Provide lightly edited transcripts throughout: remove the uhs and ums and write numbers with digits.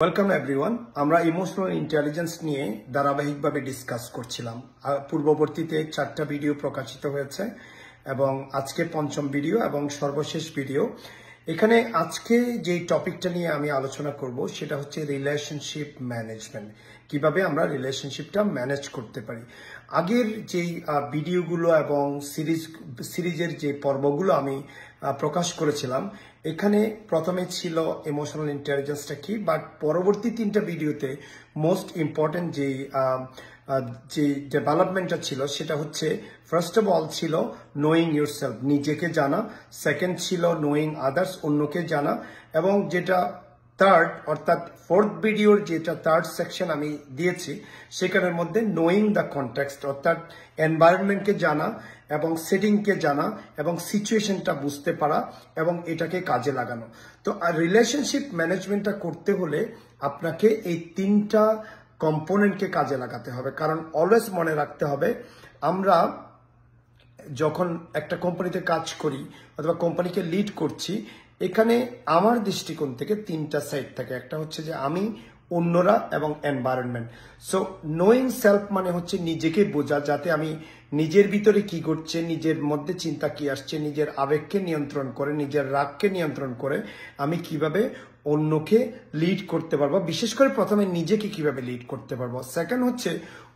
Welcome everyone. আমরা emotional intelligence নিয়ে ধারাবাহিকভাবে ডিসকাস করছিলাম। পূর্ববর্তীতে 4টা ভিডিও প্রকাশিত হয়েছে এবং আজকে পঞ্চম ভিডিও এবং সর্বশেষ ভিডিও। এখানে আজকে যে টপিকটা নিয়ে আমি আলোচনা করব সেটা হচ্ছে রিলেশনশিপ ম্যানেজমেন্ট। কিভাবে আমরা রিলেশনশিপটা ম্যানেজ করতে পারি। আগের যেই ভিডিওগুলো এবং সিরিজের যে পর্বগুলো আমি প্রকাশ করেছিলাম, এখানে প্রথমে ছিল ইমোশনাল ইন্টেলিজেন্সটা কি, বাট পরবর্তী 3টা ভিডিওতে মোস্ট ইম্পর্টেন্ট যে ডেভেলপমেন্টটা ছিল সেটা হচ্ছে ফার্স্ট অফ অল ছিল নোয়িং ইউরসেলফ, নিজেকে জানা। সেকেন্ড ছিল নোয়িং আদার্স, অন্যকে জানা। এবং যেটা থার্ড অর্থাৎ ফোর্থ ভিডিওর যেটা থার্ড সেকশন আমি দিয়েছি সেখানের মধ্যে নোয়িং দ্য কনটেক্সট অর্থাৎ এনভায়রনমেন্টকে জানা এবং সেটিংকে জানা এবং সিচুয়েশনটা বুঝতে পারা এবং এটাকে কাজে লাগানো। তো রিলেশনশিপ ম্যানেজমেন্টটা করতে হলে আপনাকে এই 3টা কম্পোনেন্টকে কাজে লাগাতে হবে। কারণ অলওয়েজ মনে রাখতে হবে, আমরা যখন একটা কোম্পানিতে কাজ করি অথবা কোম্পানিকে লিড করছি, এখানে আমার দৃষ্টিকোণ থেকে 3টা সাইড থাকে। একটা হচ্ছে যে আমি, অন্যরা এবং এনভায়রনমেন্ট। সো নোয়িং সেলফ মানে হচ্ছে নিজেকে বোঝা, যাতে আমি নিজের ভিতরে কি ঘটছে, নিজের মধ্যে চিন্তা কি আসছে, নিজের আবেগকে নিয়ন্ত্রণ করে, নিজের রাগকে নিয়ন্ত্রণ করে আমি কিভাবে অন্যকে লিড করতে পারবো, বিশেষ করে প্রথমে নিজেকে কিভাবে লিড করতে পারবো। সেকেন্ড হচ্ছে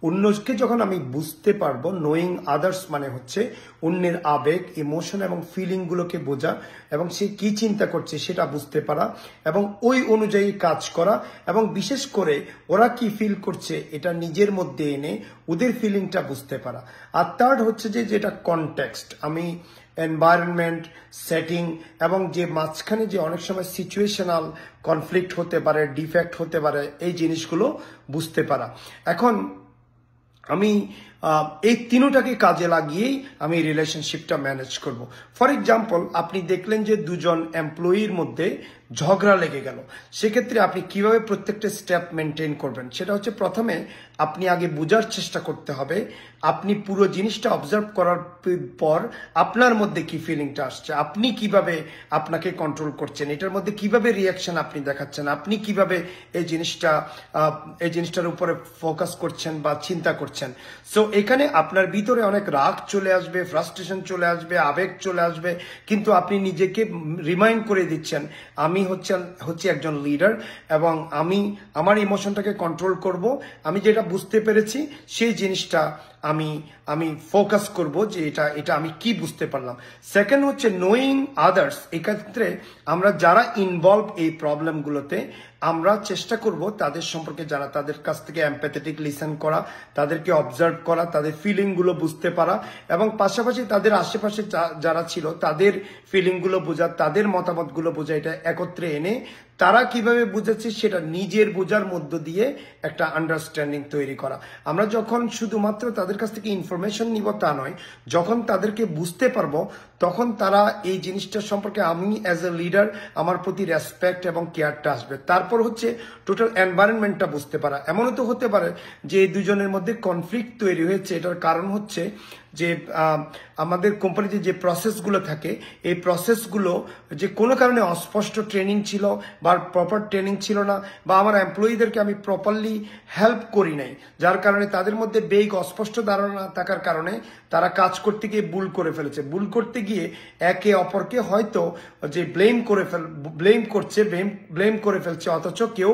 অন্যকে যখন আমি বুঝতে পারবো, নোয়িং আদার্স মানে হচ্ছে অন্যের আবেগ, ইমোশন এবং ফিলিং গুলোকে বোঝা এবং সে কি চিন্তা করছে সেটা বুঝতে পারা এবং ওই অনুযায়ী কাজ করা এবং বিশেষ করে ওরা কি ফিল করছে এটা নিজের মধ্যে এনে ওদের ফিলিংটা বুঝতে পারা। আর থার্ড হচ্ছে যেটা কনটেক্সট, আমি এনভায়রনমেন্ট, সেটিং এবং যে মাঝখানে যে অনেক সময় সিচুয়েশনাল কনফ্লিক্ট হতে পারে, ডিফেক্ট হতে পারে, এই জিনিসগুলো বুঝতে পারা। এখন আমি এই 3টাকে কাজে লাগিয়েই আমি রিলেশনশিপটা ম্যানেজ করব। ফর এক্সাম্পল, আপনি দেখলেন যে দুজন এমপ্লয়ির মধ্যে ঝগড়া লেগে গেল, সেক্ষেত্রে আপনি কিভাবে প্রত্যেকটা স্টেপ মেনটেন করবেন সেটা হচ্ছে প্রথমে আপনি আগে বোঝার চেষ্টা করতে হবে। আপনি পুরো জিনিসটা অবজার্ভ করার পর আপনার মধ্যে কি ফিলিংটা আসছে, আপনি কিভাবে আপনাকে কন্ট্রোল করছেন, এটার মধ্যে কিভাবে রিয়াকশন আপনি দেখাচ্ছেন, আপনি কিভাবে এই জিনিসটার উপরে ফোকাস করছেন বা চিন্তা করছেন। সো এখানে আপনার ভিতরে অনেক রাগ চলে আসবে, ফ্রাস্ট্রেশন চলে আসবে, আবেগ চলে আসবে, কিন্তু আপনি নিজেকে রিমাইন্ড করে দিচ্ছেন আমি হচ্ছে একজন লিডার এবং আমি আমার ইমোশনটাকে কন্ট্রোল করব। আমি যেটা বুঝতে পেরেছি সেই জিনিসটা আমি ফোকাস করব যে এটা আমি কি বুঝতে পারলাম। সেকেন্ড হচ্ছে নোয়িং আদার্স। এক্ষেত্রে আমরা যারা ইনভলভ এই প্রবলেমগুলোতে, আমরা চেষ্টা করব তাদের সম্পর্কে জানা, তাদের কাছ থেকে এমপ্যাথেটিক লিসেন করা, তাদেরকে অবজার্ভ করা, তাদের ফিলিংগুলো বুঝতে পারা এবং পাশাপাশি তাদের আশেপাশে যারা ছিল তাদের ফিলিংগুলো বোঝা, তাদের মতামতগুলো বোঝা, এটা একত্রে এনে তারা কিভাবে বুঝেছে সেটা নিজের বোঝার মধ্য দিয়ে একটা আন্ডারস্ট্যান্ডিং তৈরি করা। আমরা যখন শুধুমাত্র তাদের কাছ থেকে ইনফরমেশন নিব তা নয়, যখন তাদেরকে বুঝতে পারবো তখন তারা এই জিনিসটা সম্পর্কে আমি অ্যাজ এ লিডার আমার প্রতি রেসপেক্ট এবং কেয়ারটা আসবে। তারপর হচ্ছে টোটাল এনভায়রনমেন্টটা বুঝতে পারা। এমনও তো হতে পারে যে এই দুজনের মধ্যে কনফ্লিক্ট তৈরি হয়েছে, এটার কারণ হচ্ছে যে আমাদের কোম্পানিতে যে প্রসেসগুলো থাকে এই প্রসেসগুলো যে কোনো কারণে অস্পষ্ট ট্রেনিং ছিল বা প্রপার ট্রেনিং ছিল না, বা আমার এমপ্লয়িদেরকে আমি প্রপারলি হেল্প করি নাই, যার কারণে তাদের মধ্যে বেগ অস্পষ্ট ধারণা থাকার কারণে তারা কাজ করতে গিয়ে ভুল করে ফেলেছে। ভুল করতে গিয়ে একে অপরকে হয়তো যে ব্লেম করে ফেলছে অথচ কেউ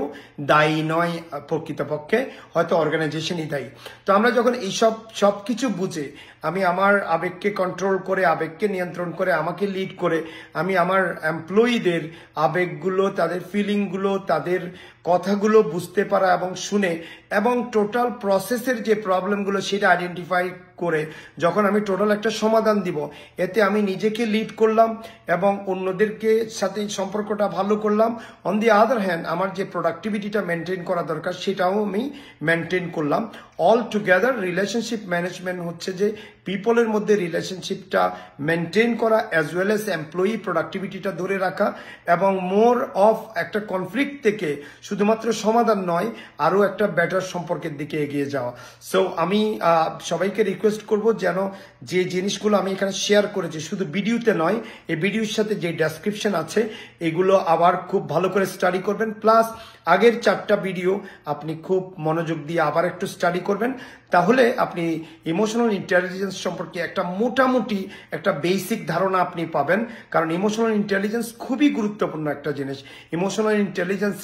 দায়ী নয়, প্রকৃতপক্ষে হয়তো অর্গানাইজেশনই দায়ী। তো আমরা যখন এইসব সবকিছু বুঝে আমি আমার আবেগকে কন্ট্রোল করে, আবেগকে নিয়ন্ত্রণ করে, আমাকে লিড করে আমি আমার এমপ্লয়িদের আবেগগুলো, তাদের ফিলিংগুলো, তাদের কথাগুলো বুঝতে পারা এবং শুনে এবং টোটাল প্রসেসের যে প্রবলেমগুলো সেটা আইডেন্টিফাই করে যখন আমি টোটাল একটা সমাধান দিব, এতে আমি নিজেকে লিড করলাম এবং অন্যদেরকে সাথে সম্পর্কটা ভালো করলাম। অন দি আদার হ্যান্ড আমার যে প্রোডাক্টিভিটিটা মেনটেন করা দরকার সেটাও আমি মেনটেন করলাম। অল টুগেদার রিলেশনশিপ ম্যানেজমেন্ট হচ্ছে যে পিপলের মধ্যে রিলেশনশিপটা মেনটেন করা অ্যাজ ওয়েল এস এমপ্লয়ি প্রোডাক্টিভিটিটা ধরে রাখা এবং মোর অফ একটা কনফ্লিক্ট থেকে শুধুমাত্র সমাধান নয় আরো একটা বেটার সম্পর্কের দিকে এগিয়ে যাওয়া। সো আমি সবাইকে রিকোয়েস্ট করব যেন যে জিনিসগুলো আমি এখানে শেয়ার করেছি শুধু ভিডিওতে নয়, এই ভিডিওর সাথে যে ডেসক্রিপশন আছে এগুলো আবার খুব ভালো করে স্টাডি করবেন। প্লাস আগের 4টা ভিডিও আপনি খুব মনোযোগ দিয়ে আবার একটু স্টাডি করবেন, তাহলে আপনি ইমোশনাল ইন্টেলিজেন্স সম্পর্কে একটা মোটামুটি একটা বেসিক ধারণা আপনি পাবেন। কারণ ইমোশনাল ইন্টেলিজেন্স খুবই গুরুত্বপূর্ণ একটা জিনিস। Emotional intelligence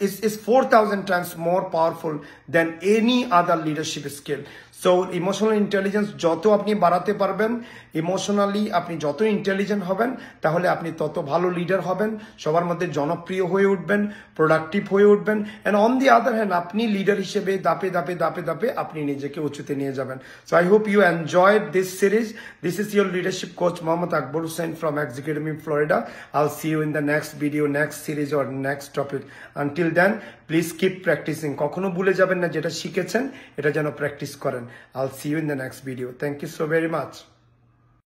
is 4,000 times more powerful than any other leadership skill. So emotional intelligence যত আপনি বাড়াতে পারবেন, ইমোশনালি আপনি যত ইন্টেলিজেন্ট হবেন, তাহলে আপনি তত ভালো লিডার হবেন, সবার মধ্যে জনপ্রিয় হয়ে উঠবেন, প্রোডাক্টিভ হয়ে উঠবেন। And on the other hand আপনি লিডার হিসেবে ধাপে ধাপে ধাপে ধাপে আপনি নিজেকে উঁচুতে নিয়ে যাবেন। So I hope you enjoy this series. This is your leadership coach Mohammad Akbar Hussain from executive in Florida. I'll see you in the next video, next series or next topic. Until then, please keep practicing. কখনো ভুলে যাবেন না যেটা শিখেছেন এটা যেন practice করেন। I'll see you in the next video. Thank you so very much.